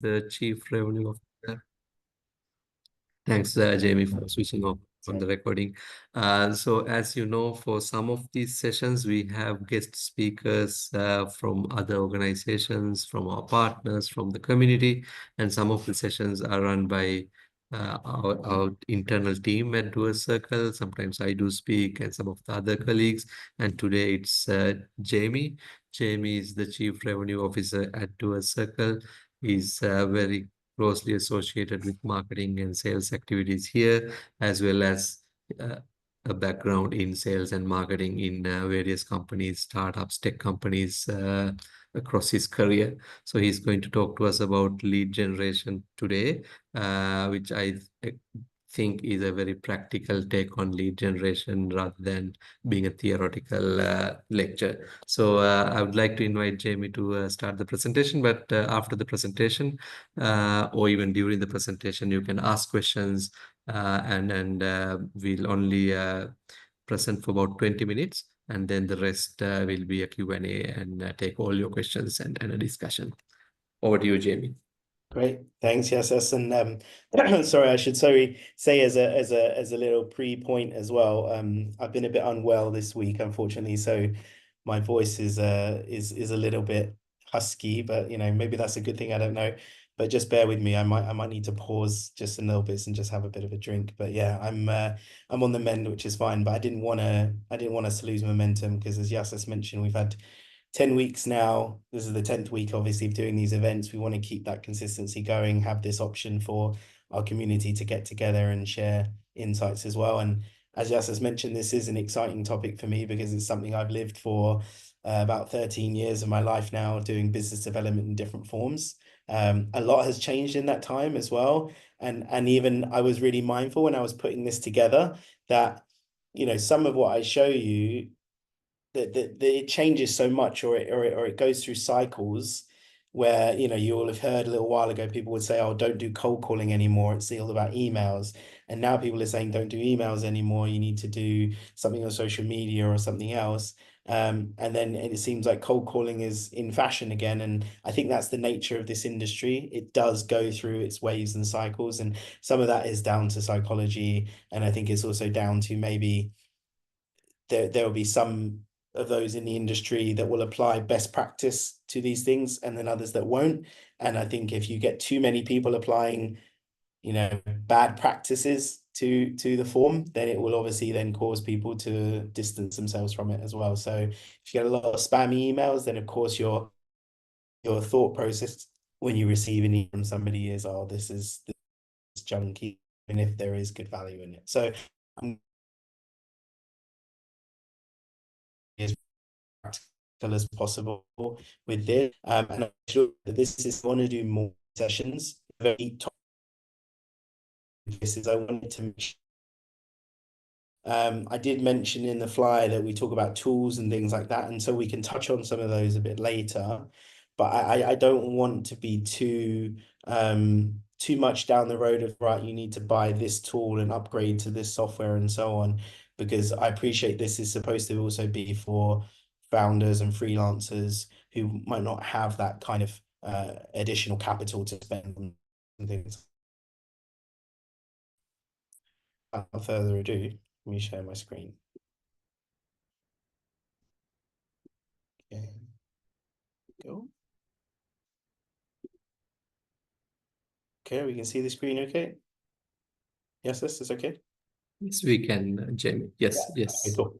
the Chief Revenue Officer. Thanks, Jamie, for switching off on the recording. So as you know, for some of these sessions, we have guest speakers from other organizations, from our partners, from the community, and some of the sessions are run by our internal team at Doers Circle. Sometimes I do speak and some of the other colleagues. And today it's Jamie. Jamie is the Chief Revenue Officer at Doers Circle. He's very closely associated with marketing and sales activities here, as well as uh, a background in sales and marketing in various companies, startups, tech companies across his career. So he's going to talk to us about lead generation today, which I think is a very practical take on lead generation rather than being a theoretical lecture. So I would like to invite Jamie to start the presentation, but after the presentation or even during the presentation, you can ask questions and we'll only present for about 20 minutes. And then the rest will be a Q&A and take all your questions and a discussion. Over to you, Jamie. Great, thanks. Yes, and sorry, I should say as a little pre-point as well. I've been a bit unwell this week, unfortunately, so my voice is a little bit husky, but maybe that's a good thing. I don't know, but just bear with me. I might need to pause just a little bit and just have a bit of a drink. But yeah, I'm on the mend, which is fine. But I didn't want us to lose momentum because, as Yasas mentioned, we've had 10 weeks now. This is the 10th week, obviously, of doing these events. We want to keep that consistency going, have this option for our community to get together and share insights as well. And as Yas has mentioned, this is an exciting topic for me because it's something I've lived for about 13 years of my life now, doing business development in different forms. A lot has changed in that time as well. And even I was really mindful when I was putting this together that, some of what I show you, that it changes so much, or it goes through cycles where you all have heard a little while ago people would say, oh, don't do cold calling anymore, it's all about emails. And now people are saying don't do emails anymore, you need to do something on social media or something else. And then it seems like cold calling is in fashion again, and I think that's the nature of this industry. It does go through its waves and cycles, and some of that is down to psychology, and I think it's also down to maybe there will be some of those in the industry that will apply best practice to these things, and then others that won't. And I think if you get too many people applying, bad practices to the form, then it will obviously then cause people to distance themselves from it as well. So if you get a lot of spammy emails, then of course your thought process when you receive an email from somebody is, oh, this is junky, and if there is good value in it. So as practical as possible with this, and I'm sure that this is, I want to do more sessions. Very top. This is, I wanted to I did mention in the flyer that we talk about tools and things like that, and so we can touch on some of those a bit later. But I don't want to be too much down the road of, right, you need to buy this tool and upgrade to this software and so on, because I appreciate this is supposed to also be for founders and freelancers who might not have that kind of additional capital to spend and things. Without further ado, let me share my screen. Okay. Go. Okay, we can see the screen okay? Yes, this is okay? Yes, we can, Jamie. Yes, Yeah. yes. Okay, cool.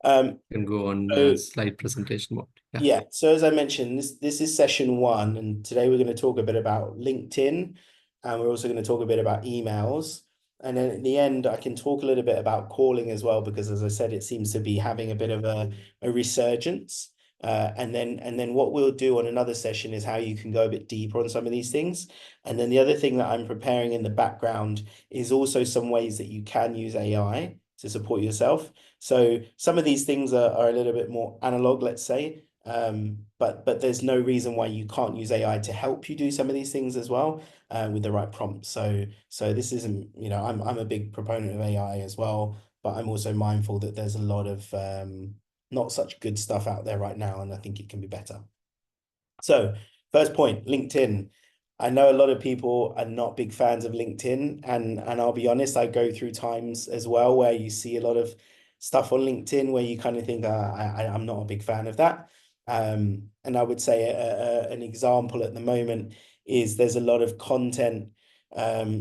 You can go on slide presentation mode. Yeah, so as I mentioned, this is session 1, and today we're going to talk a bit about LinkedIn, and we're also going to talk a bit about emails. And then at the end, I can talk a little bit about calling as well, because as I said, it seems to be having a bit of a resurgence. And then what we'll do on another session is how you can go a bit deeper on some of these things. And then the other thing that I'm preparing in the background is also some ways that you can use AI to support yourself. So some of these things are a little bit more analog, let's say, but there's no reason why you can't use AI to help you do some of these things as well, with the right prompts. So this isn't, I'm a big proponent of AI as well, but I'm also mindful that there's a lot of not such good stuff out there right now, and I think it can be better. So first point, LinkedIn. I know a lot of people are not big fans of LinkedIn, and I'll be honest, I go through times as well where you see a lot of stuff on LinkedIn where you kind of think, I'm not a big fan of that. And I would say an example at the moment is there's a lot of content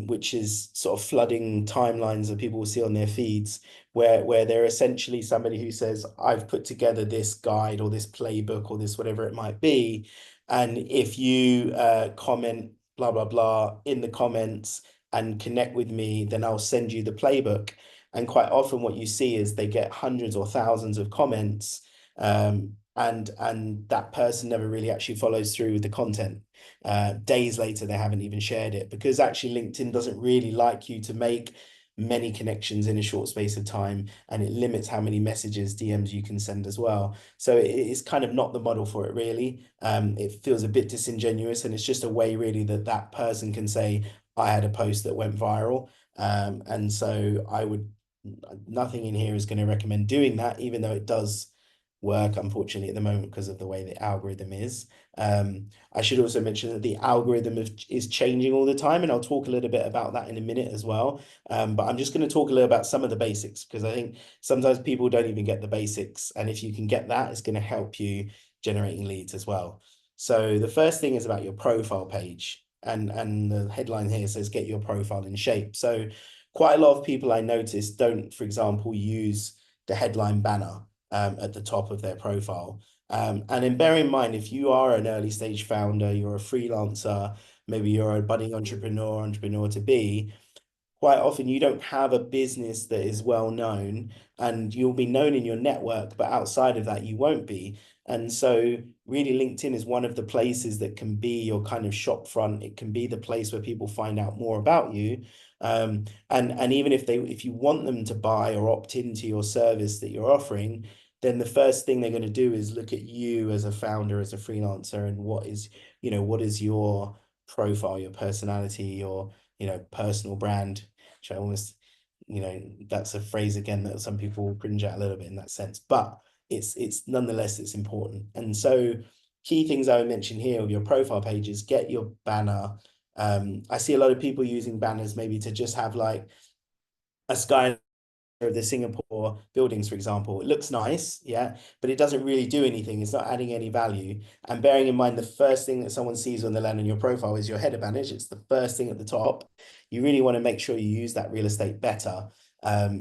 which is sort of flooding timelines that people will see on their feeds, where they're essentially somebody who says, I've put together this guide or this playbook or this whatever it might be. And if you comment blah, blah, blah in the comments and connect with me, then I'll send you the playbook. And quite often what you see is they get hundreds or thousands of comments, and that person never really actually follows through with the content. Days later, they haven't even shared it, because actually LinkedIn doesn't really like you to make many connections in a short space of time, and it limits how many messages, DMs you can send as well. So it's kind of not the model for it, really. It feels a bit disingenuous, and it's just a way really that that person can say, I had a post that went viral. And so nothing in here is going to recommend doing that, even though it does work, unfortunately, at the moment because of the way the algorithm is. I should also mention that the algorithm is changing all the time, and I'll talk a little bit about that in a minute as well. But I'm just going to talk a little about some of the basics, because I think sometimes people don't even get the basics. And if you can get that, it's going to help you generating leads as well. So the first thing is about your profile page. And the headline here says, get your profile in shape. So quite a lot of people I notice don't, for example, use the headline banner at the top of their profile. And then bear in mind, if you are an early stage founder, you're a freelancer, maybe you're a budding entrepreneur to be, quite often you don't have a business that is well known, and you'll be known in your network, but outside of that, you won't be. And so really LinkedIn is one of the places that can be your kind of shop front. It can be the place where people find out more about you. And even if you want them to buy or opt into your service that you're offering, then the first thing they're going to do is look at you as a founder, as a freelancer, and what is your profile, your personality, your personal brand, which I almost, that's a phrase again that some people cringe at a little bit in that sense, but it's nonetheless, it's important. And so key things I would mention here with your profile page is get your banner. I see a lot of people using banners maybe to just have like a sky of the Singapore buildings, for example. It looks nice, yeah, but it doesn't really do anything. It's not adding any value. And bearing in mind, the first thing that someone sees when they land on your profile is your header banner. It's the first thing at the top. You really want to make sure you use that real estate better.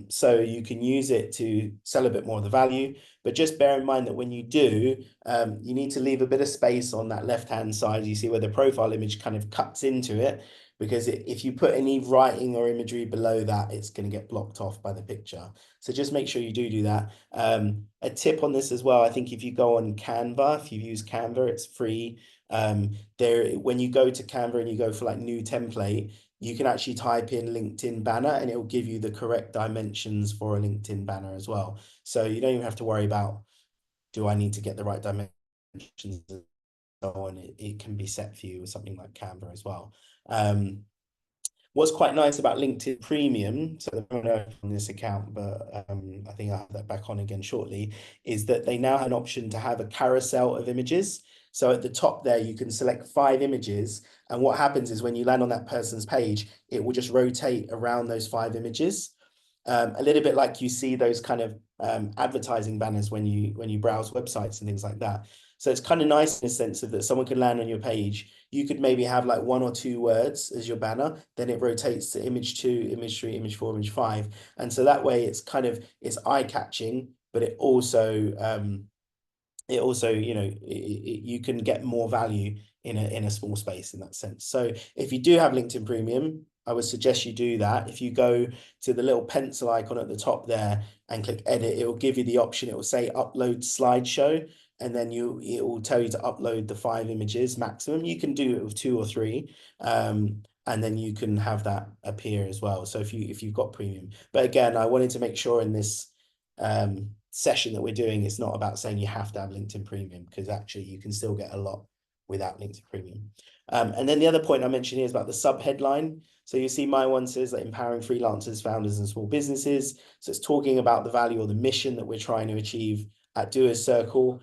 So you can use it to sell a bit more of the value, but just bear in mind that when you do, you need to leave a bit of space on that left-hand side. You see where the profile image kind of cuts into it, because if you put any writing or imagery below that, it's going to get blocked off by the picture. So just make sure you do that. A tip on this as well, I think if you go on Canva, if you use Canva, it's free. When you go to Canva and you go for like new template, you can actually type in LinkedIn banner and it will give you the correct dimensions for a LinkedIn banner as well. So you don't even have to worry about, do I need to get the right dimensions? And it can be set for you with something like Canva as well. What's quite nice about LinkedIn Premium, so I don't know on this account, but I think I'll have that back on again shortly, is that they now have an option to have a carousel of images. So at the top there, you can select 5 images. And what happens is when you land on that person's page, it will just rotate around those 5 images. A little bit like you see those kind of advertising banners when you browse websites and things like that. So it's kind of nice in the sense of that someone could land on your page. You could maybe have like 1 or 2 words as your banner, then it rotates to image 2, image 3, image 4, image 5. And so that way it's eye-catching, but it also you can get more value in a small space in that sense. So if you do have LinkedIn Premium, I would suggest you do that. If you go to the little pencil icon at the top there and click edit, it will give you the option. It will say upload slideshow, and then it will tell you to upload the 5 images maximum. You can do it with 2 or 3, and then you can have that appear as well. So if you've got premium, but again, I wanted to make sure in this session that we're doing, it's not about saying you have to have LinkedIn Premium, because actually you can still get a lot without LinkedIn Premium. And then the other point I mentioned here is about the sub headline. So you see my one says that empowering freelancers, founders, and small businesses. So it's talking about the value or the mission that we're trying to achieve at Doers Circle.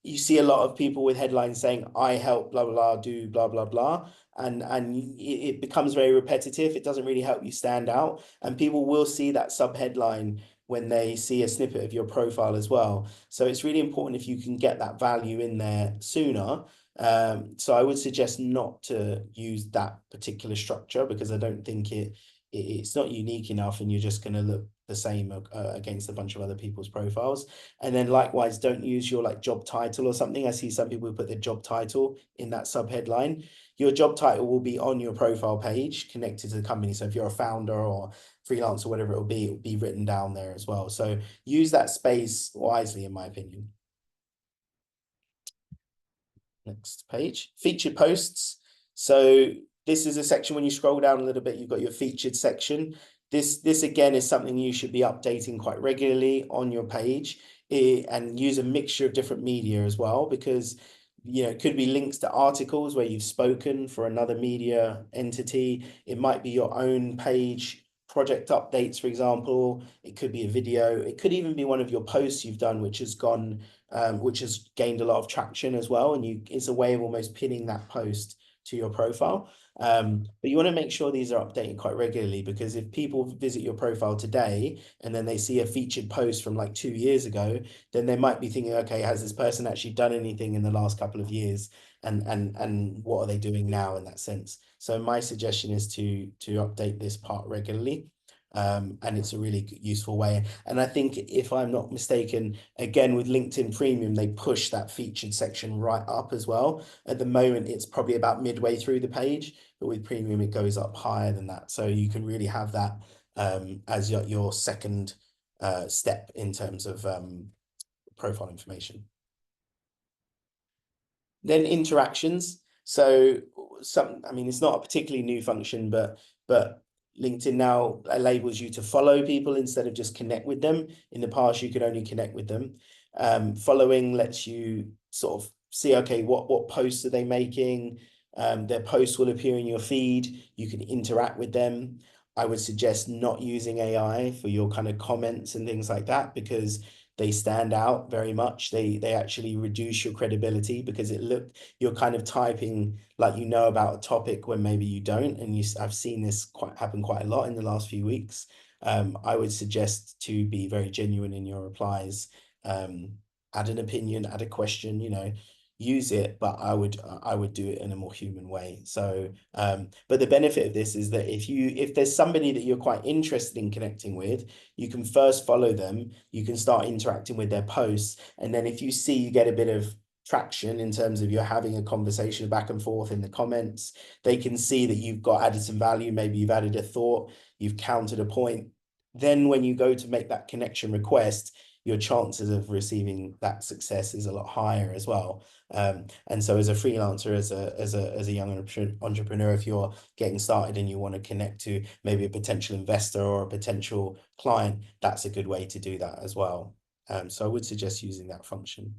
You see a lot of people with headlines saying, I help blah, blah, blah, do blah, blah, blah. and it becomes very repetitive. It doesn't really help you stand out, and people will see that subheadline when they see a snippet of your profile as well. So it's really important if you can get that value in there sooner. So I would suggest not to use that particular structure because I don't think it's not unique enough, and you're just going to look the same against a bunch of other people's profiles. And then likewise, don't use your like job title or something. I see some people who put their job title in that subheadline. Your job title will be on your profile page connected to the company. So if you're a founder or freelance or whatever it will be written down there as well. So use that space wisely, in my opinion. Next page, featured posts. So this is a section when you scroll down a little bit, you've got your featured section. This again is something you should be updating quite regularly on your page, and use a mixture of different media as well, because it could be links to articles where you've spoken for another media entity. It might be your own page project updates, for example. It could be a video. It could even be one of your posts you've done, which has gained a lot of traction as well. And it's a way of almost pinning that post to your profile. But you want to make sure these are updated quite regularly, because if people visit your profile today and then they see a featured post from like 2 years ago, then they might be thinking, okay, has this person actually done anything in the last couple of years? And what are they doing now in that sense? So my suggestion is to update this part regularly. And it's a really useful way. And I think, if I'm not mistaken, again, with LinkedIn Premium, they push that featured section right up as well. At the moment, it's probably about midway through the page, but with Premium, it goes up higher than that. So you can really have that as your second step in terms of profile information. Then interactions. So it's not a particularly new function, but LinkedIn now enables you to follow people instead of just connect with them. In the past, you could only connect with them. Following lets you sort of see, okay, what posts are they making? Their posts will appear in your feed. You can interact with them. I would suggest not using AI for your kind of comments and things like that, because they stand out very much. They actually reduce your credibility, because you're kind of typing like about a topic when maybe you don't. And I've seen this happen quite a lot in the last few weeks. I would suggest to be very genuine in your replies. Add an opinion, add a question, use it, but I would do it in a more human way. So but the benefit of this is that if there's somebody that you're quite interested in connecting with, you can first follow them, you can start interacting with their posts, and then if you see you get a bit of traction in terms of you're having a conversation back and forth in the comments, they can see that you've added some value. Maybe you've added a thought, you've countered a point. Then when you go to make that connection request, your chances of receiving that success is a lot higher as well. And so as a freelancer, as a young entrepreneur, if you're getting started and you want to connect to maybe a potential investor or a potential client, that's a good way to do that as well. So I would suggest using that function.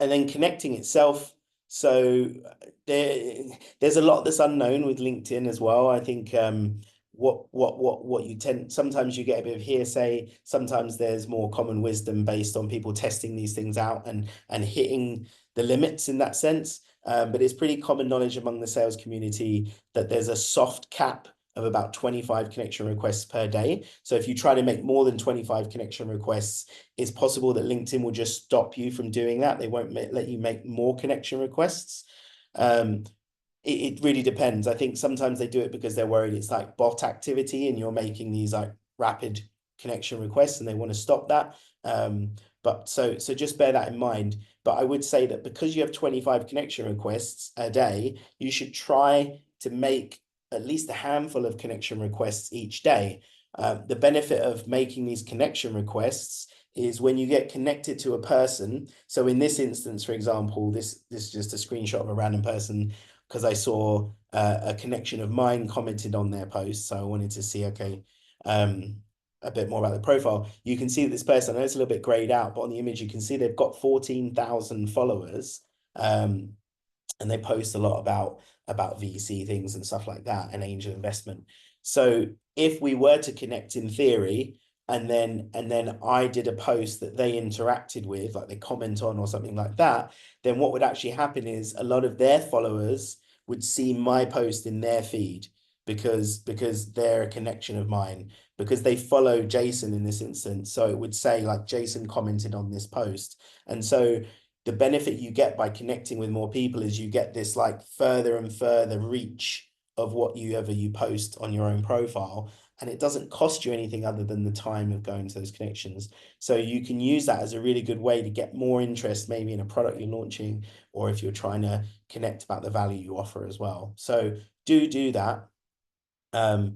And then connecting itself. So there's a lot that's unknown with LinkedIn as well. I think what you sometimes you get a bit of hearsay, sometimes there's more common wisdom based on people testing these things out and hitting the limits in that sense. But it's pretty common knowledge among the sales community that there's a soft cap of about 25 connection requests per day. So if you try to make more than 25 connection requests, it's possible that LinkedIn will just stop you from doing that. They won't let you make more connection requests. It really depends. I think sometimes they do it because they're worried it's like bot activity and you're making these like rapid connection requests and they want to stop that. But so just bear that in mind. But I would say that because you have 25 connection requests a day, you should try to make at least a handful of connection requests each day. The benefit of making these connection requests is when you get connected to a person. So in this instance, for example, this is just a screenshot of a random person because I saw a connection of mine commented on their post. So I wanted to see, okay, a bit more about the profile. You can see that this person, I know it's a little bit grayed out, but on the image, you can see they've got 14,000 followers. And they post a lot about VC things and stuff like that and angel investment. So if we were to connect in theory, and then I did a post that they interacted with, like they comment on or something like that, then what would actually happen is a lot of their followers would see my post in their feed because they're a connection of mine, because they follow Jason in this instance. So it would say like Jason commented on this post. And so the benefit you get by connecting with more people is you get this like further and further reach of what you post on your own profile, and it doesn't cost you anything other than the time of going to those connections. So you can use that as a really good way to get more interest, maybe in a product you're launching, or if you're trying to connect about the value you offer as well. So do that. Um,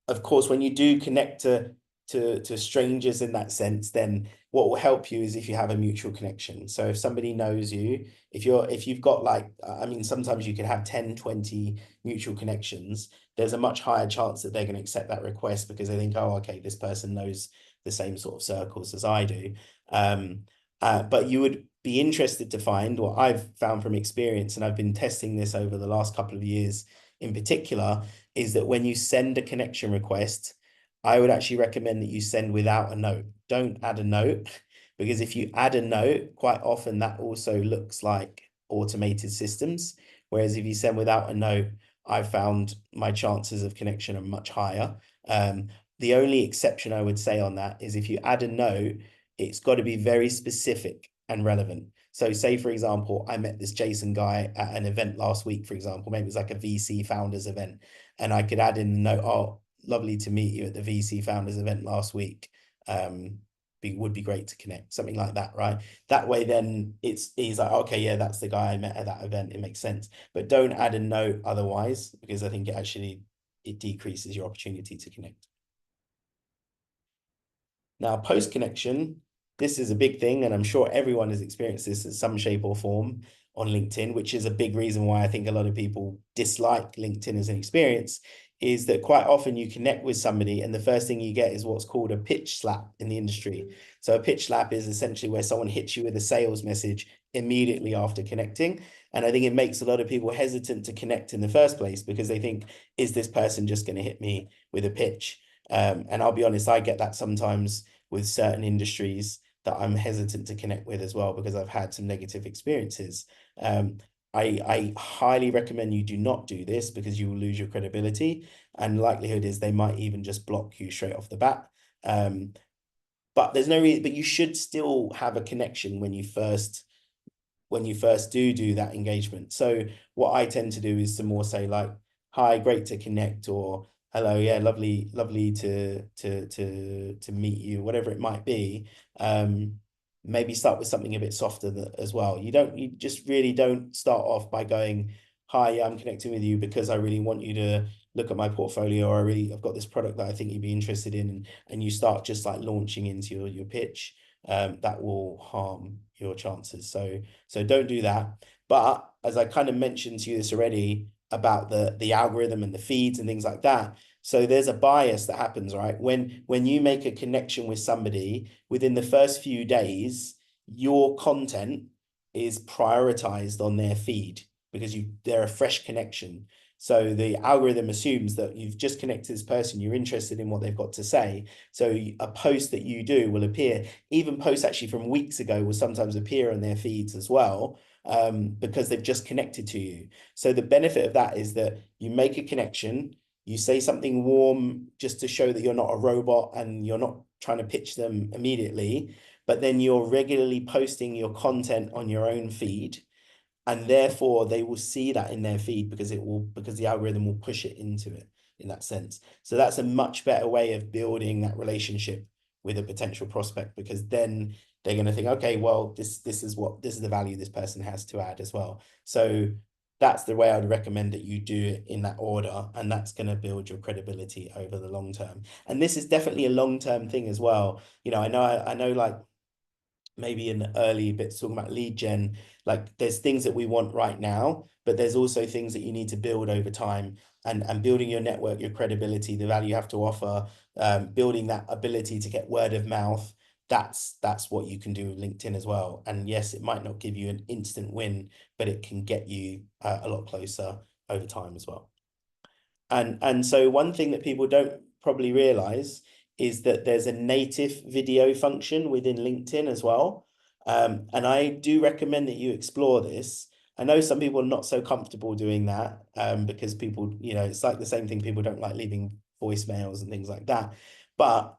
of course, when you do connect to strangers in that sense, then what will help you is if you have a mutual connection. So if somebody knows you, if you've got like, I mean, sometimes you can have 10, 20 mutual connections, there's a much higher chance that they're going to accept that request because they think, oh, okay, this person knows the same sort of circles as I do. But you would be interested to find what I've found from experience, and I've been testing this over the last couple of years in particular, is that when you send a connection request, I would actually recommend that you send without a note. Don't add a note, because if you add a note, quite often that also looks like automated systems. Whereas if you send without a note, I've found my chances of connection are much higher. The only exception I would say on that is if you add a note, it's got to be very specific and relevant. So say, for example, I met this Jason guy at an event last week, for example, maybe it was like a VC founders event, and I could add in the note, oh, lovely to meet you at the VC founders event last week. Would be great to connect, something like that, right? That way, then he's like, okay, yeah, that's the guy I met at that event. It makes sense. But don't add a note otherwise, because I think it decreases your opportunity to connect. Now, post connection, this is a big thing, and I'm sure everyone has experienced this in some shape or form on LinkedIn, which is a big reason why I think a lot of people dislike LinkedIn as an experience, is that quite often you connect with somebody and the first thing you get is what's called a pitch slap in the industry. So a pitch slap is essentially where someone hits you with a sales message immediately after connecting. And I think it makes a lot of people hesitant to connect in the first place because they think, is this person just going to hit me with a pitch? And I'll be honest, I get that sometimes with certain industries that I'm hesitant to connect with as well because I've had some negative experiences. I highly recommend you do not do this because you will lose your credibility, and likelihood is they might even just block you straight off the bat. But there's no reason, but you should still have a connection when you first do that engagement. So what I tend to do is to more say like, hi, great to connect, or hello, yeah, lovely to meet you, whatever it might be. Maybe start with something a bit softer as well. You just really don't start off by going, hi, yeah, I'm connecting with you because I really want you to look at my portfolio, or I've got this product that I think you'd be interested in, and you start just like launching into your pitch. That will harm your chances. So don't do that. But as I kind of mentioned to you this already about the algorithm and the feeds and things like that. So there's a bias that happens, right? When you make a connection with somebody, within the first few days, your content is prioritized on their feed because they're a fresh connection. So the algorithm assumes that you've just connected to this person, you're interested in what they've got to say. So a post that you do will appear, even posts actually from weeks ago will sometimes appear on their feeds as well, because they've just connected to you. So the benefit of that is that you make a connection, you say something warm just to show that you're not a robot and you're not trying to pitch them immediately, but then you're regularly posting your content on your own feed, and therefore they will see that in their feed because the algorithm will push it into it in that sense. So that's a much better way of building that relationship with a potential prospect, because then they're going to think, okay, well, this is the value this person has to add as well. So that's the way I'd recommend that you do it in that order, and that's going to build your credibility over the long term. And this is definitely a long-term thing as well. I know like maybe in the early bits talking about lead gen, like there's things that we want right now, but there's also things that you need to build over time, and building your network, your credibility, the value you have to offer, building that ability to get word of mouth. That's what you can do with LinkedIn as well. And yes, it might not give you an instant win, but it can get you a lot closer over time as well. And so one thing that people don't probably realize is that there's a native video function within LinkedIn as well. And I do recommend that you explore this. I know some people are not so comfortable doing that because people, it's like the same thing. People don't like leaving voicemails and things like that. But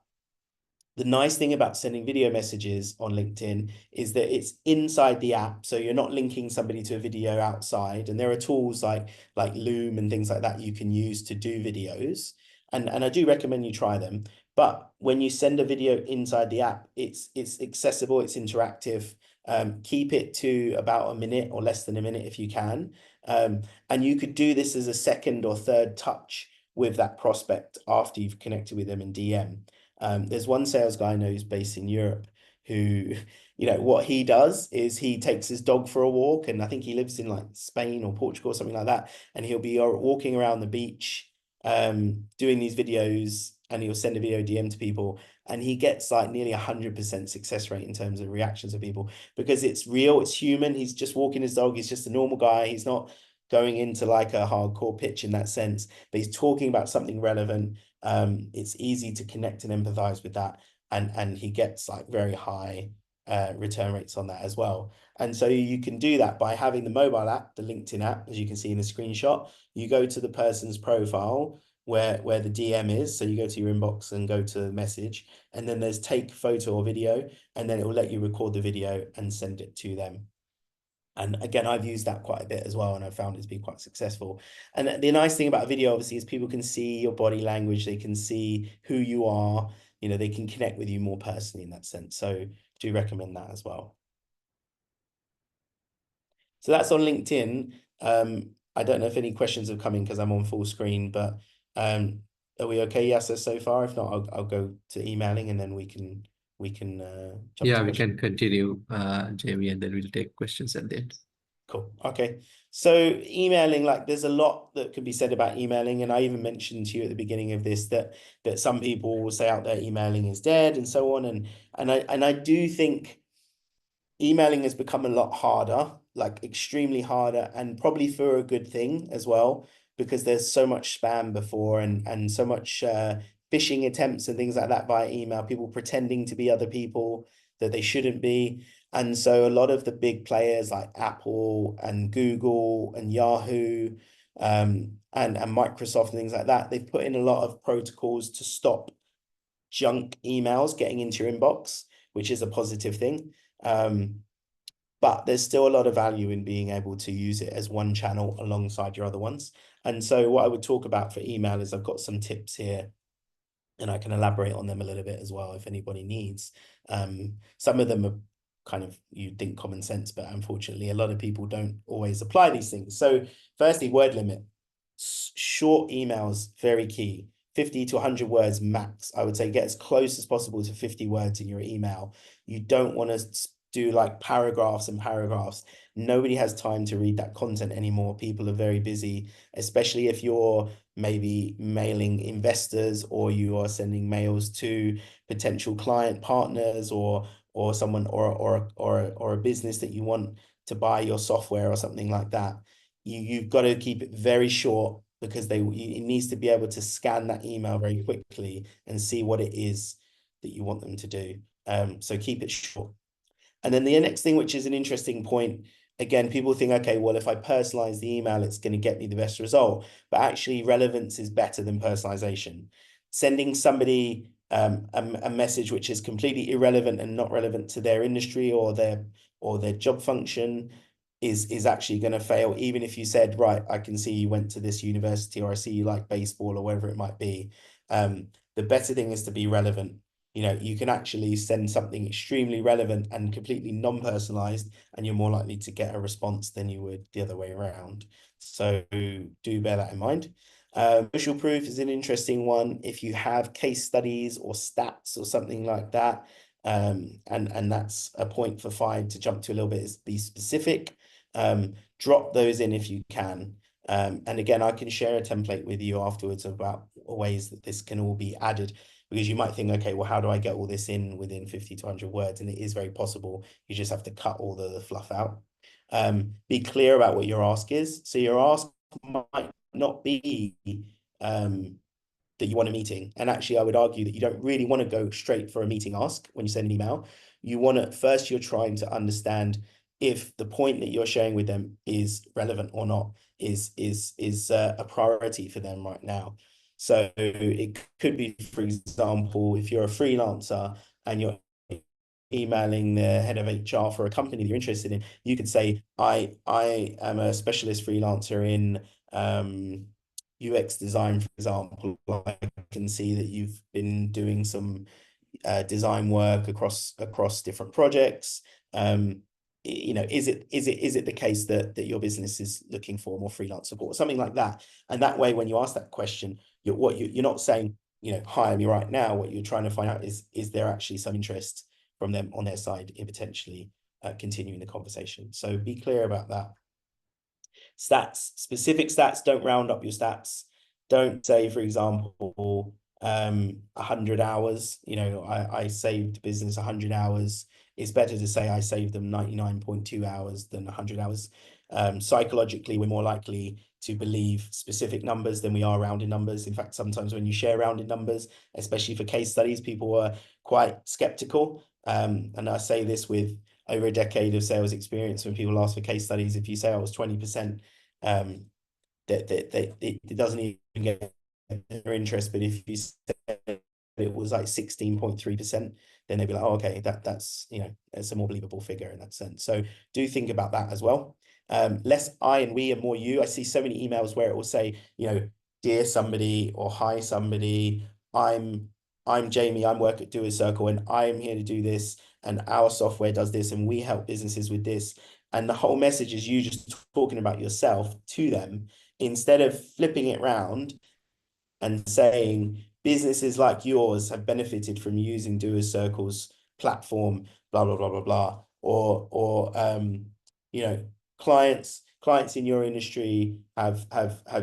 the nice thing about sending video messages on LinkedIn is that it's inside the app. So you're not linking somebody to a video outside. And there are tools like Loom and things like that you can use to do videos. And I do recommend you try them. But when you send a video inside the app, it's accessible, it's interactive. Keep it to about a minute or less than a minute if you can. And you could do this as a second or third touch with that prospect after you've connected with them in DM. There's one sales guy I know who's based in Europe who, what he does is he takes his dog for a walk, and I think he lives in like Spain or Portugal or something like that. And he'll be walking around the beach, doing these videos, and he'll send a video DM to people. And he gets like nearly 100% success rate in terms of reactions of people because it's real, it's human. He's just walking his dog. He's just a normal guy. He's not going into like a hardcore pitch in that sense, but he's talking about something relevant. It's easy to connect and empathize with that, and he gets like very high return rates on that as well. And so you can do that by having the mobile app, the LinkedIn app, as you can see in the screenshot. You go to the person's profile where the DM is. So you go to your inbox and go to the message, and then there's take photo or video, and then it will let you record the video and send it to them. And again, I've used that quite a bit as well, and I've found it to be quite successful. And the nice thing about a video, obviously, is people can see your body language, they can see who you are, they can connect with you more personally in that sense. So do recommend that as well. So that's on LinkedIn. I don't know if any questions have come in because I'm on full screen, but are we okay? Yes, so far. If not, I'll go to emailing, and then we can jump to Yeah, we questions. can continue, Jamie, and then we'll take questions at the end. Cool. Okay. So emailing, like there's a lot that could be said about emailing. And I even mentioned to you at the beginning of this that some people will say out there emailing is dead and so on. And I do think emailing has become a lot harder, like extremely harder, and probably for a good thing as well, because there's so much spam before and so much phishing attempts and things like that via email, people pretending to be other people that they shouldn't be. And so a lot of the big players like Apple and Google and Yahoo and Microsoft and things like that, they've put in a lot of protocols to stop junk emails getting into your inbox, which is a positive thing. But there's still a lot of value in being able to use it as one channel alongside your other ones. And so what I would talk about for email is I've got some tips here, and I can elaborate on them a little bit as well if anybody needs. Some of them are kind of, you'd think common sense, but unfortunately a lot of people don't always apply these things. So firstly, word limit. Short emails, very key. 50 to 100 words max. I would say get as close as possible to 50 words in your email. You don't want to do like paragraphs and paragraphs. Nobody has time to read that content anymore. People are very busy, especially if you're maybe mailing investors or you are sending mails to potential client partners or someone or a business that you want to buy your software or something like that. You've got to keep it very short because it needs to be able to scan that email very quickly and see what it is that you want them to do. So keep it short. And then the next thing, which is an interesting point, again, people think, okay, well, if I personalize the email, it's going to get me the best result. But actually, relevance is better than personalization. Sending somebody a message which is completely irrelevant and not relevant to their industry or their job function is actually going to fail, even if you said, right, I can see you went to this university, or I see you like baseball, or whatever it might be. The better thing is to be relevant. You can actually send something extremely relevant and completely non-personalized, and you're more likely to get a response than you would the other way around. So do bear that in mind. Social proof is an interesting one. If you have case studies or stats or something like that, and that's a point for Five to jump to a little bit, is be specific. Drop those in if you can. And again, I can share a template with you afterwards about ways that this can all be added, because you might think, okay, well, how do I get all this in within 50 to 100 words? And it is very possible. You just have to cut all the fluff out. Be clear about what your ask is. So your ask might not be that you want a meeting. And actually, I would argue that you don't really want to go straight for a meeting ask when you send an email. You want to first, you're trying to understand if the point that you're sharing with them is relevant or not, is a priority for them right now. So it could be, for example, if you're a freelancer and you're emailing the head of HR for a company that you're interested in, you could say, I am a specialist freelancer in UX design, for example. I can see that you've been doing some design work across different projects. Is it the case that your business is looking for more freelance support, something like that? And that way, when you ask that question, you're not saying, hire me right now. What you're trying to find out is there actually some interest from them on their side in potentially continuing the conversation. So be clear about that. Stats, specific stats, don't round up your stats. Don't say, for example, 100 hours. I saved business 100 hours. It's better to say I saved them 99.2 hours than 100 hours. Psychologically, we're more likely to believe specific numbers than we are rounded numbers. In fact, sometimes when you share rounded numbers, especially for case studies, people were quite skeptical. And I say this with over a decade of sales experience. When people ask for case studies, if you say I was 20%, it doesn't even get their interest. But if you say it was like 16.3%, then they'd be like, oh, okay, that's it's a more believable figure in that sense. So do think about that as well. Less I and we and more you. I see so many emails where it will say, dear somebody or hi somebody, I'm Jamie, I'm work at Do a Circle, and I'm here to do this, and our software does this, and we help businesses with this. And the whole message is you just talking about yourself to them instead of flipping it round and saying businesses like yours have benefited from using Doer Circle's platform, blah blah blah blah blah, or clients in your industry have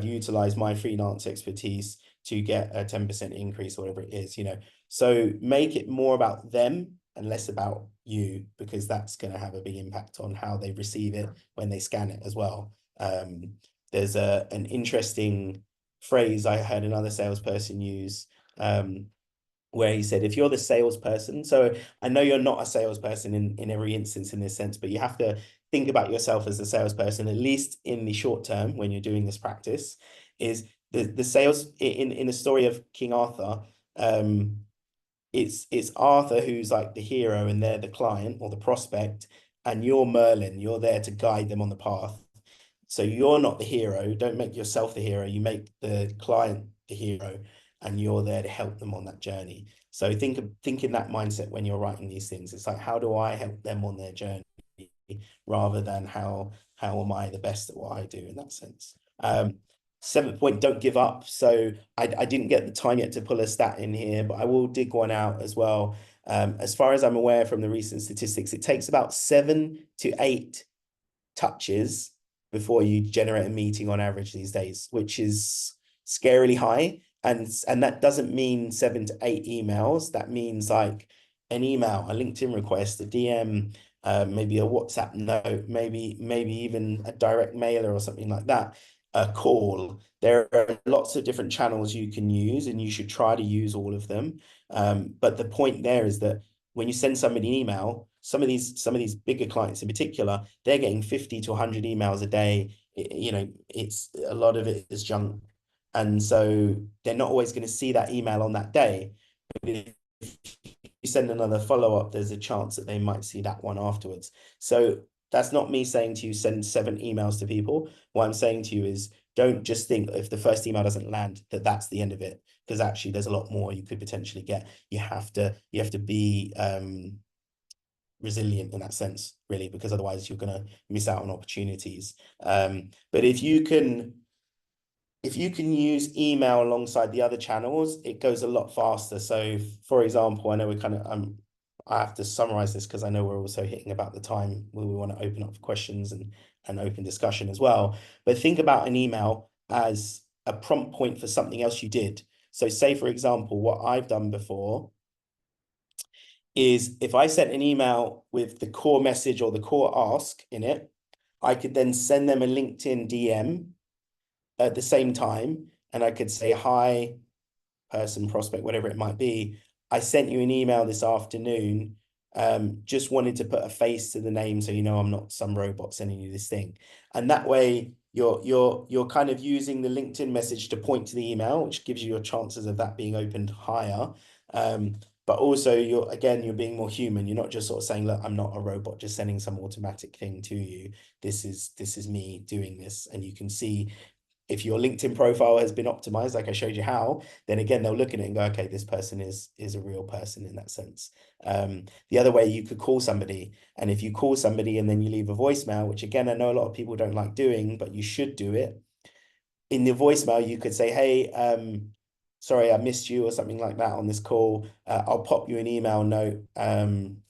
utilized my freelance expertise to get a 10% increase or whatever it is. So make it more about them and less about you, because that's going to have a big impact on how they receive it when they scan it as well. There's an interesting phrase I heard another salesperson use, where he said, if you're the salesperson, so I know you're not a salesperson in every instance in this sense, but you have to think about yourself as a salesperson, at least in the short term when you're doing this practice, is the sales in the story of King Arthur. It's Arthur who's like the hero and they're the client or the prospect, and you're Merlin. You're there to guide them on the path. So you're not the hero. Don't make yourself the hero. You make the client the hero, and you're there to help them on that journey. So think in that mindset when you're writing these things. It's like, how do I help them on their journey, rather than how am I the best at what I do in that sense. Seventh point, don't give up. So I didn't get the time yet to pull a stat in here, but I will dig one out as well. As far as I'm aware from the recent statistics, it takes about 7 to 8 touches before you generate a meeting on average these days, which is scarily high. And that doesn't mean 7 to 8 emails. That means like an email, a LinkedIn request, a DM, maybe a WhatsApp note, maybe even a direct mailer or something like that, a call. There are lots of different channels you can use, and you should try to use all of them. But the point there is that when you send somebody an email, some of these bigger clients in particular, they're getting 50 to 100 emails a day. It's a lot of it is junk. And so they're not always going to see that email on that day. But if you send another follow-up, there's a chance that they might see that one afterwards. So that's not me saying to you, send 7 emails to people. What I'm saying to you is, don't just think if the first email doesn't land, that's the end of it. Because actually there's a lot more you could potentially get. You have to be resilient in that sense, really, because otherwise you're going to miss out on opportunities. But if you can use email alongside the other channels, it goes a lot faster. So for example, I know I have to summarize this because I know we're also hitting about the time where we want to open up for questions and open discussion as well. But think about an email as a prompt point for something else you did. So say, for example, what I've done before is if I sent an email with the core message or the core ask in it, I could then send them a LinkedIn DM at the same time, and I could say, hi, person, prospect, whatever it might be, I sent you an email this afternoon. Just wanted to put a face to the name so you know I'm not some robot sending you this thing. And that way you're kind of using the LinkedIn message to point to the email, which gives you your chances of that being opened higher. But also you're being more human. You're not just sort of saying, look, I'm not a robot just sending some automatic thing to you. This is me doing this. And you can see if your LinkedIn profile has been optimized, like I showed you how, then again, they'll look at it and go, okay, this person is a real person in that sense. The other way, you could call somebody, and if you call somebody and then you leave a voicemail, which again, I know a lot of people don't like doing, but you should do it. In the voicemail, you could say, hey, sorry, I missed you or something like that on this call. I'll pop you an email note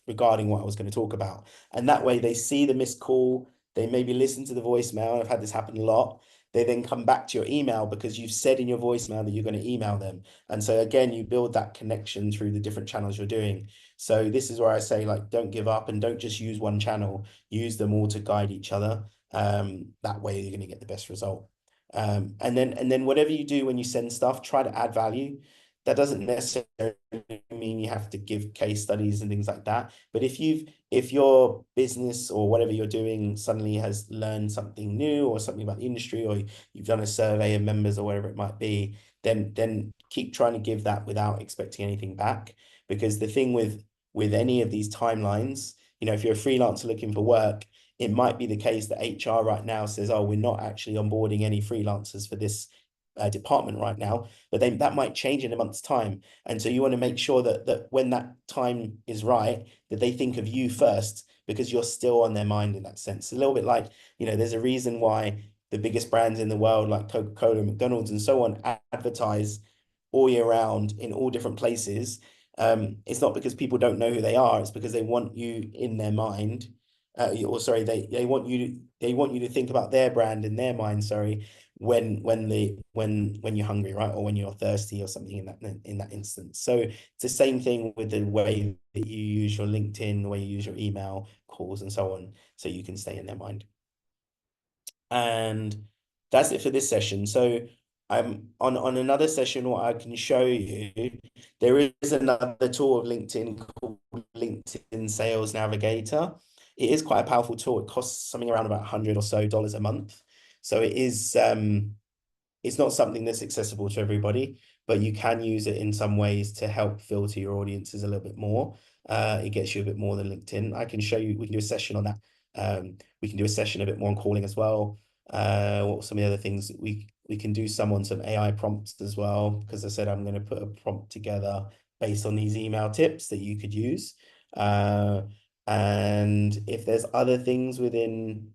regarding what I was going to talk about. And that way they see the missed call, they maybe listen to the voicemail. I've had this happen a lot. They then come back to your email because you've said in your voicemail that you're going to email them. And so again, you build that connection through the different channels you're doing. So this is where I say, like, don't give up and don't just use one channel, use them all to guide each other. That way you're going to get the best result. And then whatever you do when you send stuff, try to add value. That doesn't necessarily mean you have to give case studies and things like that. But if your business or whatever you're doing suddenly has learned something new or something about the industry, or you've done a survey of members or whatever it might be, then keep trying to give that without expecting anything back. Because the thing with any of these timelines, if you're a freelancer looking for work, it might be the case that HR right now says, oh, we're not actually onboarding any freelancers for this department right now, but then that might change in a month's time. And so you want to make sure that when that time is right, that they think of you first, because you're still on their mind in that sense. A little bit like, there's a reason why the biggest brands in the world, like Coca-Cola, McDonald's, and so on, advertise all year round in all different places. It's not because people don't know who they are, it's because they want you in their mind. Or sorry, they want you to think about their brand in their mind, sorry, when you're hungry, right? Or when you're thirsty or something in that instance. So it's the same thing with the way that you use your LinkedIn, the way you use your email calls and so on, so you can stay in their mind. And that's it for this session. So I'm on another session, what I can show you, there is another tool of LinkedIn called LinkedIn Sales Navigator. It is quite a powerful tool. It costs something around about $100 or so a month. So it's not something that's accessible to everybody, but you can use it in some ways to help filter your audiences a little bit more. It gets you a bit more than LinkedIn. I can show you, we can do a session on that. We can do a session a bit more on calling as well. What some of the other things we can do some on some AI prompts as well, because I said I'm going to put a prompt together based on these email tips that you could use. And if there's other things within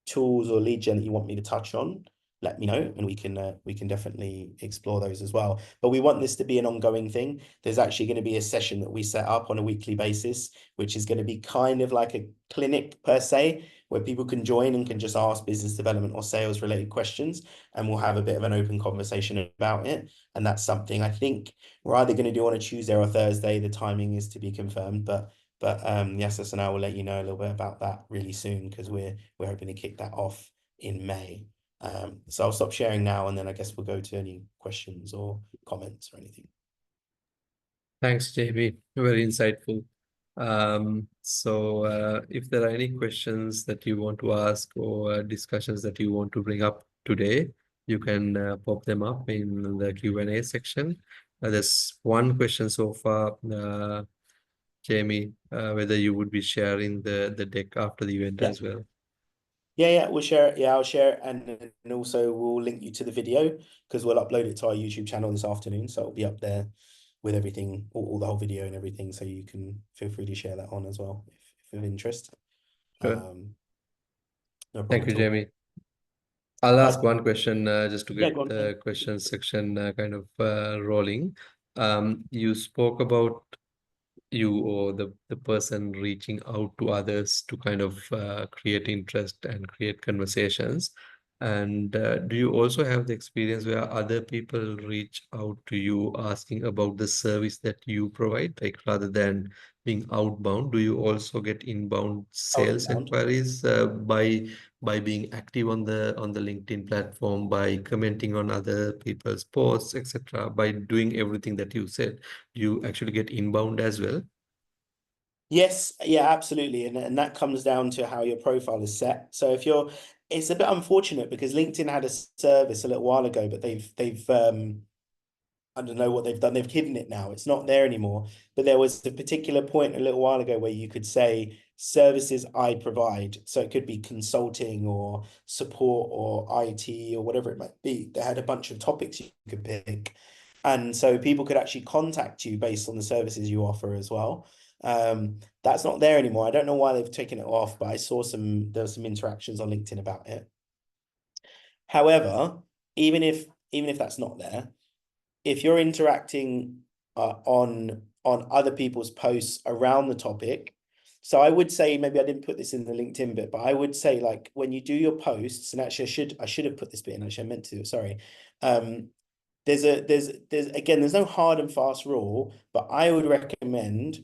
tools or lead gen that you want me to touch on, let me know, and we can definitely explore those as well. But we want this to be an ongoing thing. There's actually going to be a session that we set up on a weekly basis, which is going to be kind of like a clinic per se, where people can join and can just ask business development or sales related questions, and we'll have a bit of an open conversation about it. And that's something I think we're either going to do on a Tuesday or a Thursday. The timing is to be confirmed, but yes, and I will let you know a little bit about that really soon, because we're hoping to kick that off in May. So I'll stop sharing now, and then I guess we'll go to any questions or comments or anything. Thanks, JB. Very insightful. So if there are any questions that you want to ask or discussions that you want to bring up today, you can pop them up in the Q&A section. There's one question so far, Jamie, whether you would be sharing the deck after the event Yeah. as well. Yeah, we'll share it. Yeah, I'll share it, and also we'll link you to the video, because we'll upload it to our YouTube channel this afternoon, so it'll be up there with everything, all the whole video and everything, so you can feel free to share that on as well if of interest. Sure. No Thank problem you, at all. Jamie. I'll ask one question just to Yeah, get go on. the question section kind of rolling. You spoke about you or the person reaching out to others to kind of create interest and create conversations. And do you also have the experience where other people reach out to you asking about the service that you provide, like rather than being outbound, do you also get inbound Oh, sales inbound. inquiries by being active on the LinkedIn platform, by commenting on other people's posts, etc., by doing everything that you said? Do you actually get inbound as well? Yes, yeah, absolutely. And that comes down to how your profile is set. So if you're, it's a bit unfortunate because LinkedIn had a service a little while ago, but they've I don't know what they've done. They've hidden it now. It's not there anymore. But there was a particular point a little while ago where you could say services I provide. So it could be consulting or support or IT or whatever it might be. They had a bunch of topics you could pick. And so people could actually contact you based on the services you offer as well. That's not there anymore. I don't know why they've taken it off, but I saw there were some interactions on LinkedIn about it. However, even if that's not there, if you're interacting on other people's posts around the topic, so I would say maybe I didn't put this in the LinkedIn bit, but I would say like when you do your posts, and actually I should have put this bit in, actually I meant to, sorry. There's again, there's no hard and fast rule, but I would recommend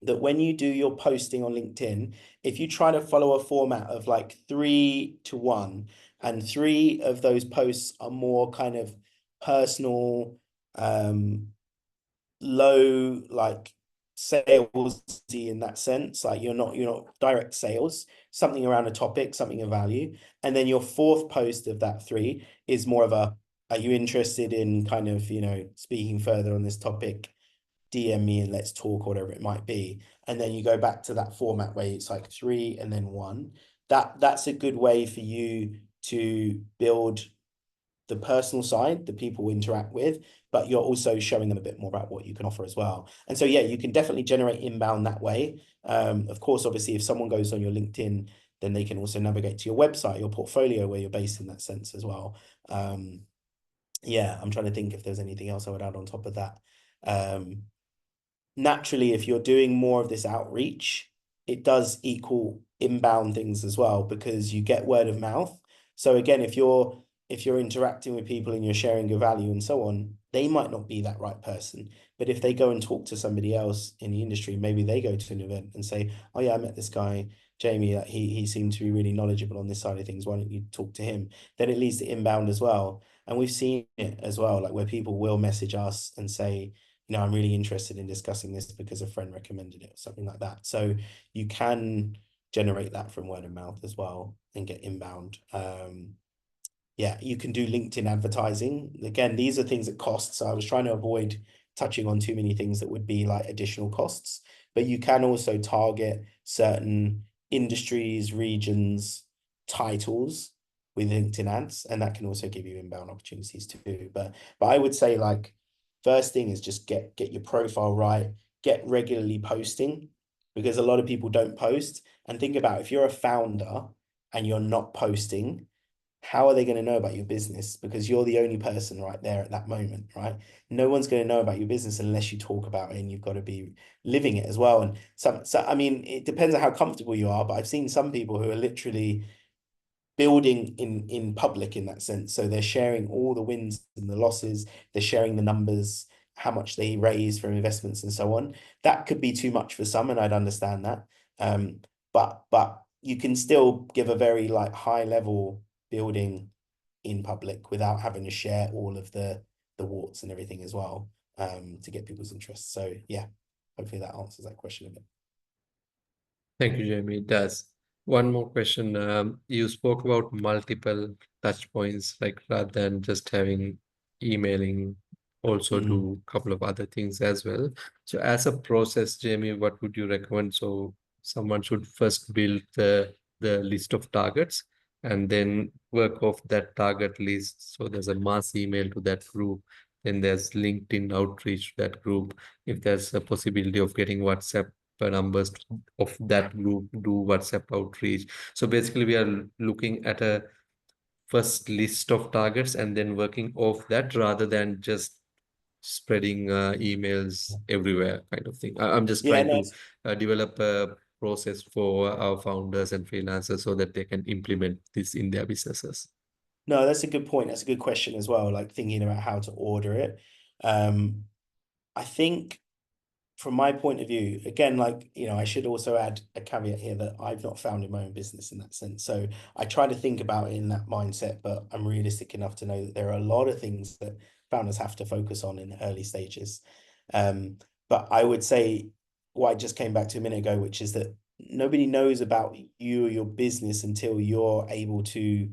that when you do your posting on LinkedIn, if you try to follow a format of like 3 to 1, and 3 of those posts are more kind of personal, low like salesy in that sense, like you're not direct sales, something around a topic, something of value, and then your fourth post of that 3 is more of a, are you interested in kind of, speaking further on this topic? DM me and let's talk, or whatever it might be. And then you go back to that format where it's like 3 and then 1. That's a good way for you to build the personal side, the people we interact with, but you're also showing them a bit more about what you can offer as well. And so, yeah, you can definitely generate inbound that way. Of course, obviously, if someone goes on your LinkedIn, then they can also navigate to your website, your portfolio, where you're based in that sense as well. Yeah, I'm trying to think if there's anything else I would add on top of that. Um, Naturally, if you're doing more of this outreach, it does equal inbound things as well because you get word of mouth. So again, if you're interacting with people and you're sharing your value and so on, they might not be that right person. But if they go and talk to somebody else in the industry, maybe they go to an event and say, "Oh yeah, I met this guy, Jamie. He seemed to be really knowledgeable on this side of things. Why don't you talk to him?" Then it leads to inbound as well. And we've seen it as well, like where people will message us and say, I'm really interested in discussing this because a friend recommended it or something like that. So you can generate that from word of mouth as well and get inbound. Yeah, you can do LinkedIn advertising. Again, these are things that cost. So I was trying to avoid touching on too many things that would be like additional costs, but you can also target certain industries, regions, titles with LinkedIn ads, and that can also give you inbound opportunities too. But I would say like first thing is just get your profile right, get regularly posting because a lot of people don't post. And think about if you're a founder and you're not posting, how are they going to know about your business? Because you're the only person right there at that moment, right? No one's going to know about your business unless you talk about it, and you've got to be living it as well. And so I mean, it depends on how comfortable you are, but I've seen some people who are literally building in public in that sense. So they're sharing all the wins and the losses, they're sharing the numbers, how much they raise from investments and so on. That could be too much for some, and I'd understand that. But you can still give a very like high level building in public without having to share all of the warts and everything as well, to get people's interest. So yeah, hopefully that answers that question a bit. Thank you, Jamie. It does. One more question. You spoke about multiple touch points, like rather than just having emailing, also Mm. do a couple of other things as well. So, as a process, Jamie, what would you recommend? So, someone should first build the list of targets and then work off that target list. So, there's a mass email to that group. Then there's LinkedIn outreach to that group. If there's a possibility of getting WhatsApp numbers of that group, do WhatsApp outreach. So basically, we are looking at a first list of targets and then working off that rather than just spreading emails everywhere kind of thing. I'm just Yeah, trying no, to develop a process for our founders and freelancers so that they can implement this in their businesses? No, that's a good point. That's a good question as well, like thinking about how to order it. Um, I think from my point of view, again, like, I should also add a caveat here that I've not founded my own business in that sense. So I try to think about it in that mindset, but I'm realistic enough to know that there are a lot of things that founders have to focus on in the early stages. Um, but I would say what I just came back to a minute ago, which is that nobody knows about you or your business until you're able to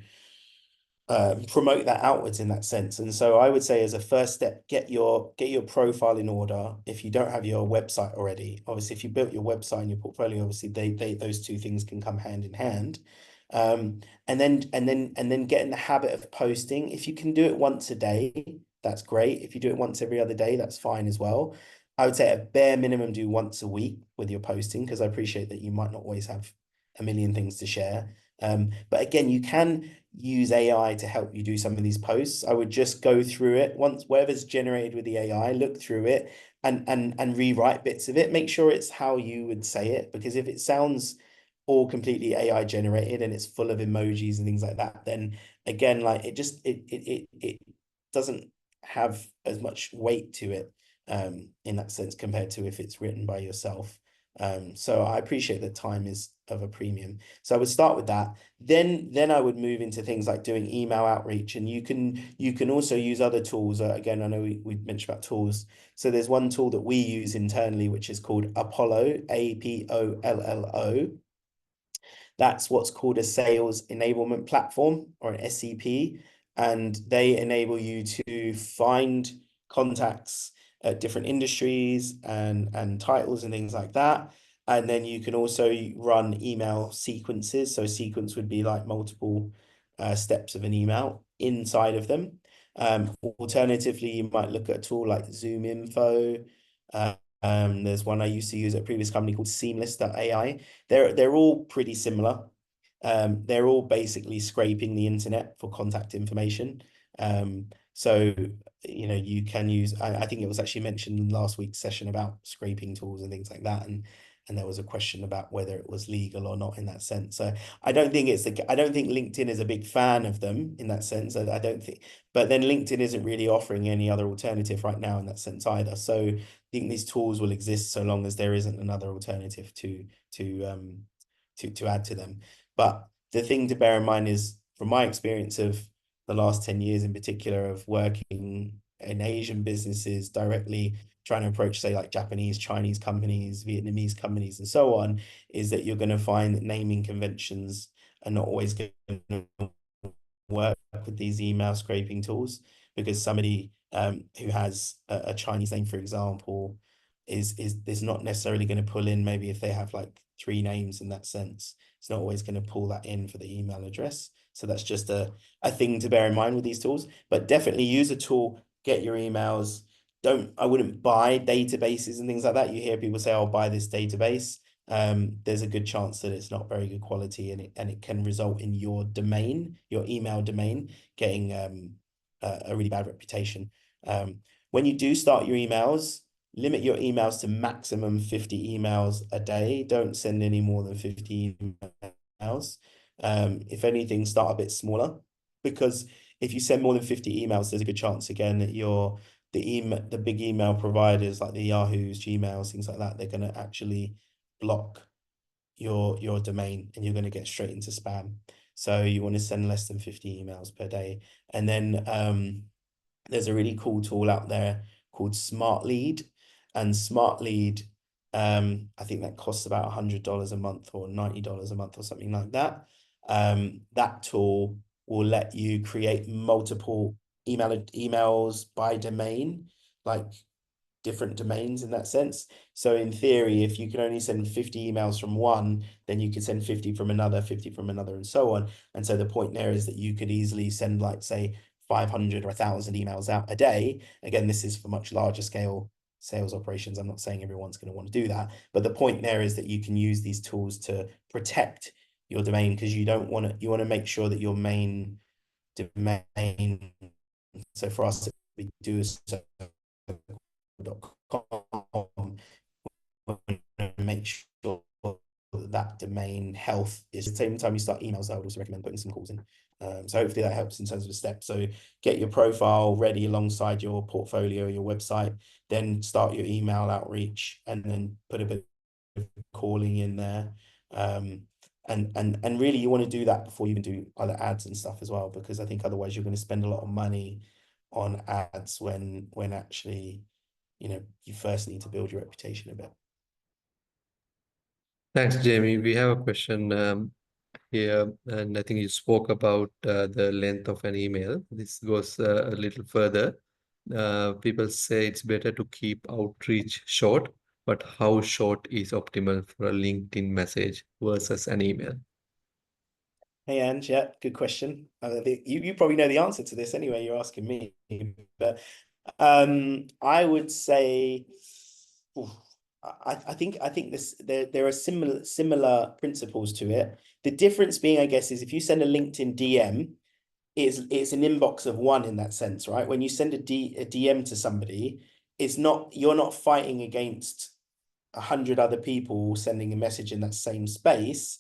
promote that outwards in that sense. And so I would say as a first step, get your profile in order. If you don't have your website already, obviously if you built your website and your portfolio, obviously they those two things can come hand in hand. And then get in the habit of posting. If you can do it once a day, that's great. If you do it once every other day, that's fine as well. I would say at bare minimum do once a week with your posting, because I appreciate that you might not always have a million things to share. But again, you can use AI to help you do some of these posts. I would just go through it once, whatever's generated with the AI, look through it and rewrite bits of it. Make sure it's how you would say it, because if it sounds all completely AI generated and it's full of emojis and things like that, then again, like it doesn't have as much weight to it in that sense compared to if it's written by yourself. So I appreciate that time is of a premium. So I would start with that. Then I would move into things like doing email outreach, and you can also use other tools. Again, I know we mentioned about tools. So there's one tool that we use internally, which is called Apollo, Apollo. That's what's called a sales enablement platform, or an SEP, and they enable you to find contacts at different industries and titles and things like that. And then you can also run email sequences. So sequence would be like multiple steps of an email inside of them. Alternatively, you might look at a tool like Zoom Info. There's one I used to use at a previous company called Seamless.ai. They're all pretty similar. They're all basically scraping the internet for contact information. So you can use. I think it was actually mentioned in last week's session about scraping tools and things like that, and there was a question about whether it was legal or not in that sense. So I don't think LinkedIn is a big fan of them in that sense. I don't think, but then LinkedIn isn't really offering any other alternative right now in that sense either. So I think these tools will exist so long as there isn't another alternative to add to them. But the thing to bear in mind is, from my experience of the last 10 years in particular of working in Asian businesses directly, trying to approach, say, like Japanese, Chinese companies, Vietnamese companies, and so on, is that you're going to find that naming conventions are not always going to work with these email scraping tools, because somebody who has a Chinese name, for example, is not necessarily going to pull in, maybe if they have like 3 names in that sense, it's not always going to pull that in for the email address. So that's just a thing to bear in mind with these tools. But definitely use a tool, get your emails. I wouldn't buy databases and things like that. You hear people say, "I'll buy this database." There's a good chance that it's not very good quality, and it can result in your domain, your email domain, getting a really bad reputation. When you do start your emails, limit your emails to maximum 50 emails a day. Don't send any more than 50 emails. If anything, start a bit smaller, because if you send more than 50 emails, there's a good chance again that the big email providers like the Yahoos, Gmails, things like that, they're going to actually block your domain, and you're going to get straight into spam. So you want to send less than 50 emails per day. And then there's a really cool tool out there called Smart Lead. And Smart Lead, I think that costs about $100 a month or $90 a month or something like that. That tool will let you create multiple emails by domain, like different domains in that sense. So in theory, if you can only send 50 emails from one, then you could send 50 from another, 50 from another, and so on. And so the point there is that you could easily send, like, say, 500 or 1,000 emails out a day. Again, this is for much larger scale sales operations. I'm not saying everyone's going to want to do that, but the point there is that you can use these tools to protect your domain, because you want to make sure that your main domain, so for us, we do is .com, make sure that domain health is. At the same time you start emails, I would also recommend putting some calls in. So hopefully that helps in terms of the steps. So get your profile ready alongside your portfolio, your website, then start your email outreach, and then put a bit of calling in there. And really you want to do that before you even do other ads and stuff as well, because I think otherwise you're going to spend a lot of money on ads when actually, you first need to build your reputation a bit. Thanks, Jamie. We have a question here, and I think you spoke about the length of an email. This goes a little further. People say it's better to keep outreach short, but how short is optimal for a LinkedIn message versus an email? Hey, Ange, yeah, good question. You probably know the answer to this anyway, you're asking me. But I would say, oof, I think there are similar principles to it. The difference being, I guess, is if you send a LinkedIn DM, it's an inbox of one in that sense, right? When you send a DM to somebody, you're not fighting against 100 other people sending a message in that same space.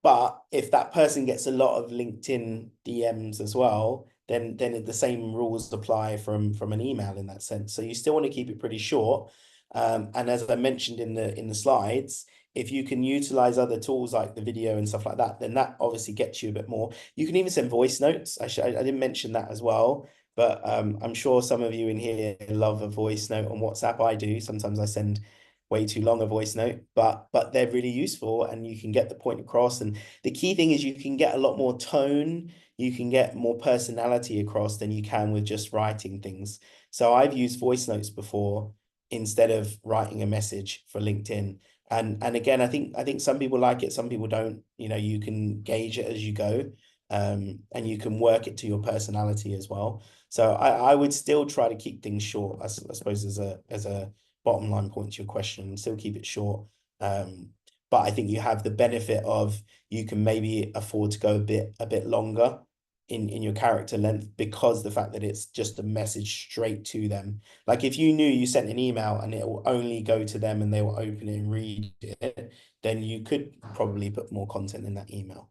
But if that person gets a lot of LinkedIn DMs as well, then the same rules apply from an email in that sense. So you still want to keep it pretty short. And as I mentioned in the slides, if you can utilize other tools like the video and stuff like that, then that obviously gets you a bit more. You can even send voice notes. I didn't mention that as well, but I'm sure some of you in here love a voice note on WhatsApp. I do. Sometimes I send way too long a voice note, but they're really useful and you can get the point across. And the key thing is you can get a lot more tone, you can get more personality across than you can with just writing things. So I've used voice notes before instead of writing a message for LinkedIn. And again, I think some people like it, some people don't. You can gauge it as you go, and you can work it to your personality as well. So I would still try to keep things short, I suppose, as a bottom line point to your question, still keep it short. But I think you have the benefit of you can maybe afford to go a bit longer in your character length, because the fact that it's just a message straight to them. Like if you knew you sent an email and it will only go to them and they will open it and read it, then you could probably put more content in that email.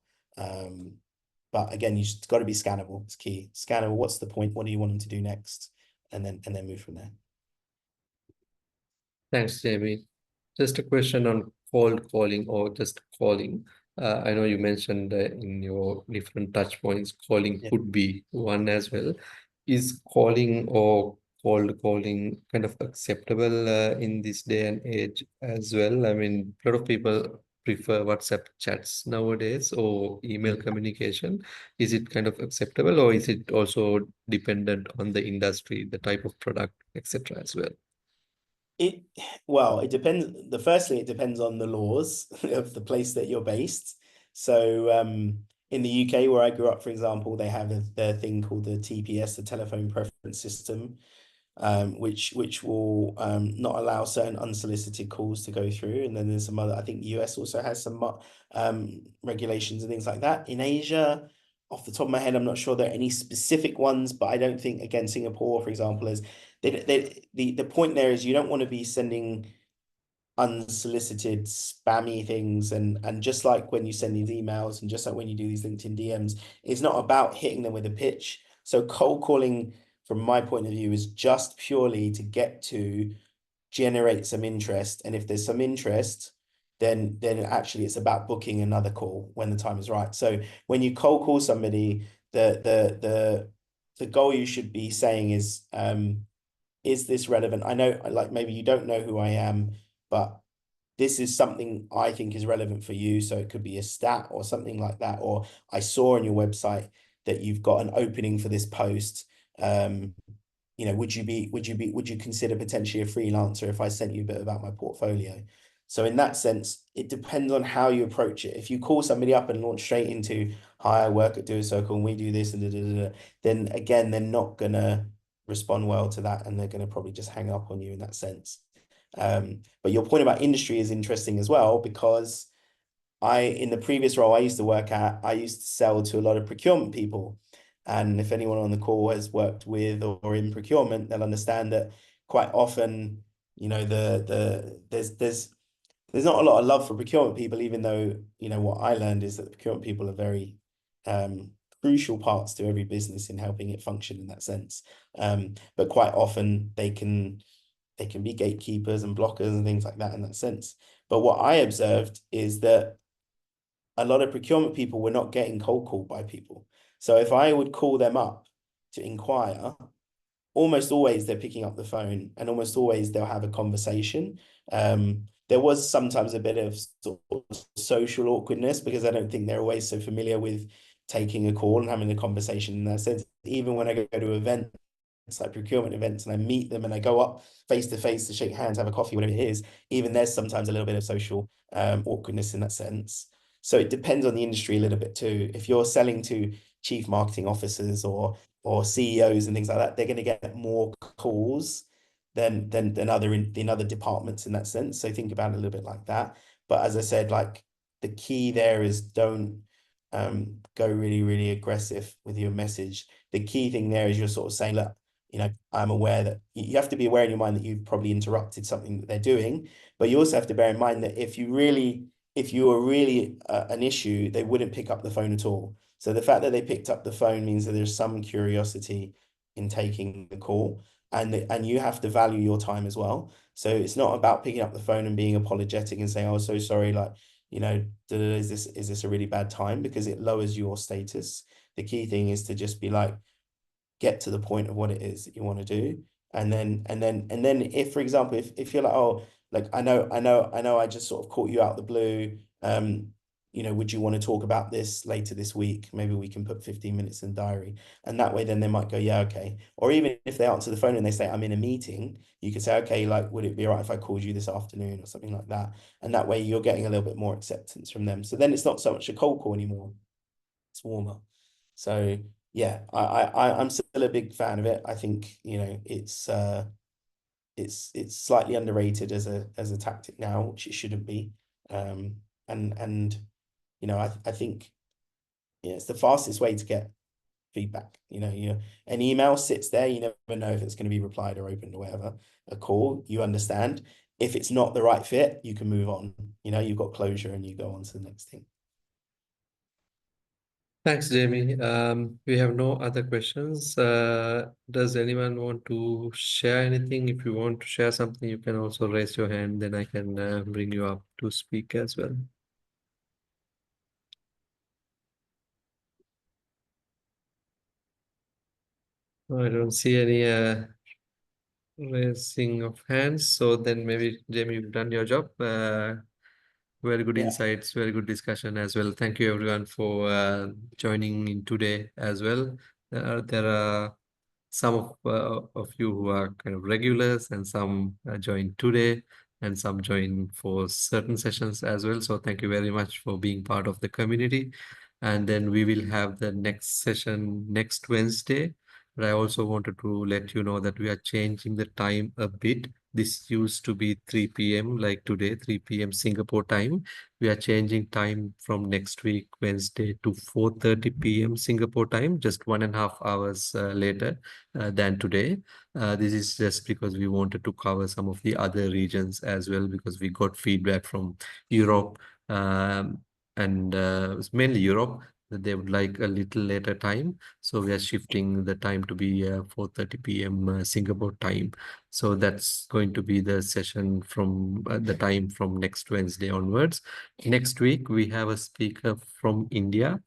But again, you just got to be scannable. It's key. Scannable. What's the point? What do you want them to do next? And then move from there. Thanks, Jamie. Just a question on cold calling or just calling. I know you mentioned in your different touch points, calling Yeah. could be one as well. Is calling or cold calling kind of acceptable in this day and age as well? I mean, a lot of people prefer WhatsApp chats nowadays or email communication. Is it kind of acceptable, or is it also dependent on the industry, the type of product, etc. as well? It well, it depends. Firstly, it depends on the laws of the place that you're based. So, in the UK, where I grew up, for example, they have their thing called the TPS, the telephone preference system, which will not allow certain unsolicited calls to go through. And then there's some other. I think the US also has some regulations and things like that. In Asia, off the top of my head, I'm not sure there are any specific ones, but I don't think, again, Singapore, for example, is the point there is you don't want to be sending unsolicited spammy things, and just like when you send these emails and just like when you do these LinkedIn DMs, it's not about hitting them with a pitch. So cold calling, from my point of view, is just purely to get to generate some interest. And if there's some interest, then actually it's about booking another call when the time is right. So when you cold call somebody, the goal you should be saying is this relevant? I know, like, maybe you don't know who I am, but this is something I think is relevant for you. So it could be a stat or something like that. Or I saw on your website that you've got an opening for this post. Would you consider potentially a freelancer if I sent you a bit about my portfolio? So in that sense, it depends on how you approach it. If you call somebody up and launch straight into, hi, I work at Do a Circle and we do this and da, da, da, da, then again, they're not gonna respond well to that, and they're gonna probably just hang up on you in that sense. But your point about industry is interesting as well, because in the previous role I used to work at, I used to sell to a lot of procurement people. And if anyone on the call has worked with or in procurement, they'll understand that quite often, there's there's not a lot of love for procurement people, even though, what I learned is that procurement people are very crucial parts to every business in helping it function in that sense. But quite often they can be gatekeepers and blockers and things like that in that sense. But what I observed is that a lot of procurement people were not getting cold called by people. So if I would call them up to inquire, almost always they're picking up the phone and almost always they'll have a conversation. There was sometimes a bit of sort of social awkwardness because I don't think they're always so familiar with taking a call and having a conversation in that sense. Even when I go to events, like procurement events, and I meet them and I go up face to face to shake hands, have a coffee, whatever it is, even there's sometimes a little bit of social awkwardness in that sense. So it depends on the industry a little bit too. If you're selling to chief marketing officers or CEOs and things like that, they're going to get more calls than other departments in that sense. So think about it a little bit like that. But as I said, like the key there is don't go really, really aggressive with your message. The key thing there is you're sort of saying, look, I'm aware that you have to be aware in your mind that you've probably interrupted something that they're doing, but you also have to bear in mind that if you were really an issue, they wouldn't pick up the phone at all. So the fact that they picked up the phone means that there's some curiosity in taking the call, and you have to value your time as well. So it's not about picking up the phone and being apologetic and saying, "Oh, so sorry," like, is this a really bad time? Because it lowers your status. The key thing is to just be like, get to the point of what it is that you want to do. And then if, for example, if you're like, oh, like I know I just sort of caught you out the blue. Would you want to talk about this later this week? Maybe we can put 15 minutes in the diary. And that way then they might go, yeah, okay. Or even if they answer the phone and they say, I'm in a meeting, you could say, okay, like, would it be all right if I called you this afternoon or something like that? And that way you're getting a little bit more acceptance from them. So then it's not so much a cold call anymore. It's warmer. So yeah, I'm still a big fan of it. I think, it's slightly underrated as a tactic now, which it shouldn't be. And I think it's the fastest way to get feedback. An email sits there, you never know if it's going to be replied or opened or whatever. A call, you understand. If it's not the right fit, you can move on. You've got closure and you go on to the next thing. Thanks, Jamie. We have no other questions. Does anyone want to share anything? If you want to share something, you can also raise your hand, then I can bring you up to speak as well. I don't see any raising of hands. So then maybe, Jamie, you've done your job. Very good Yeah. insights, very good discussion as well. Thank you everyone for joining in today as well. There are some of you who are kind of regulars and some joined today and some joined for certain sessions as well. So thank you very much for being part of the community. And then we will have the next session next Wednesday. But I also wanted to let you know that we are changing the time a bit. This used to be 3 p.m. like today, 3 p.m. Singapore time. We are changing time from next week, Wednesday, to 4:30 p.m. Singapore time, just 1.5 hours later than today. This is just because we wanted to cover some of the other regions as well, because we got feedback from Europe and mainly Europe that they would like a little later time. So we are shifting the time to be 4:30 p.m. Singapore time. So that's going to be the session from the time from next Wednesday onwards. Next week, we have a speaker from India.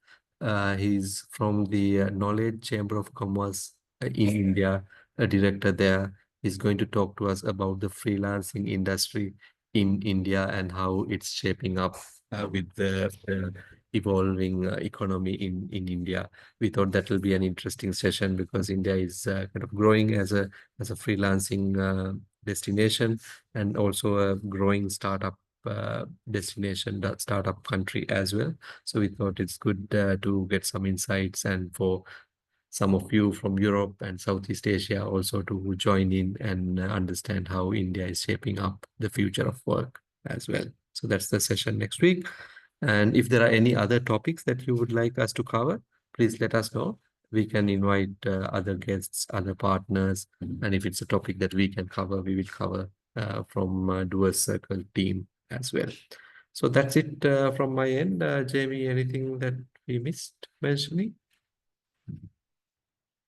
He's from the Knowledge Chamber of Commerce in India, a director there. Is going to talk to us about the freelancing industry in India and how it's shaping up with the evolving economy in India. We thought that will be an interesting session because India is kind of growing as a freelancing destination and also a growing startup destination, that startup country as well. So we thought it's good to get some insights and for some of you from Europe and Southeast Asia also to join in and understand how India is shaping up the future of work as well. So that's the session next week. And if there are any other topics that you would like us to cover, please let us know. We can invite other guests, other partners, and if it's a topic that we can cover, we will cover from Doers Circle team as well. So that's it from my end. Jamie, anything that we missed mentioning?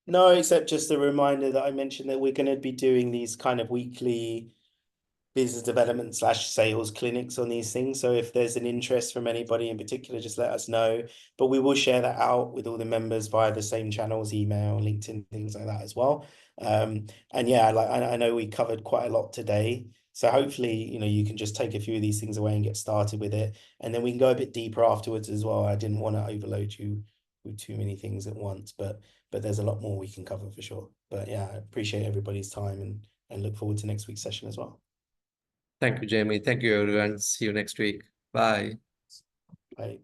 No, except just a reminder that I mentioned that we're going to be doing these kind of weekly business development slash sales clinics on these things. So if there's an interest from anybody in particular, just let us know. But we will share that out with all the members via the same channels, email, LinkedIn, things like that as well. And yeah, like I know we covered quite a lot today. So hopefully, you can just take a few of these things away and get started with it. And then we can go a bit deeper afterwards as well. I didn't want to overload you with too many things at once, but there's a lot more we can cover for sure. But yeah, I appreciate everybody's time and look forward to next week's session as well. Thank you, Jamie. Thank you, everyone. See you next week. Bye. Bye.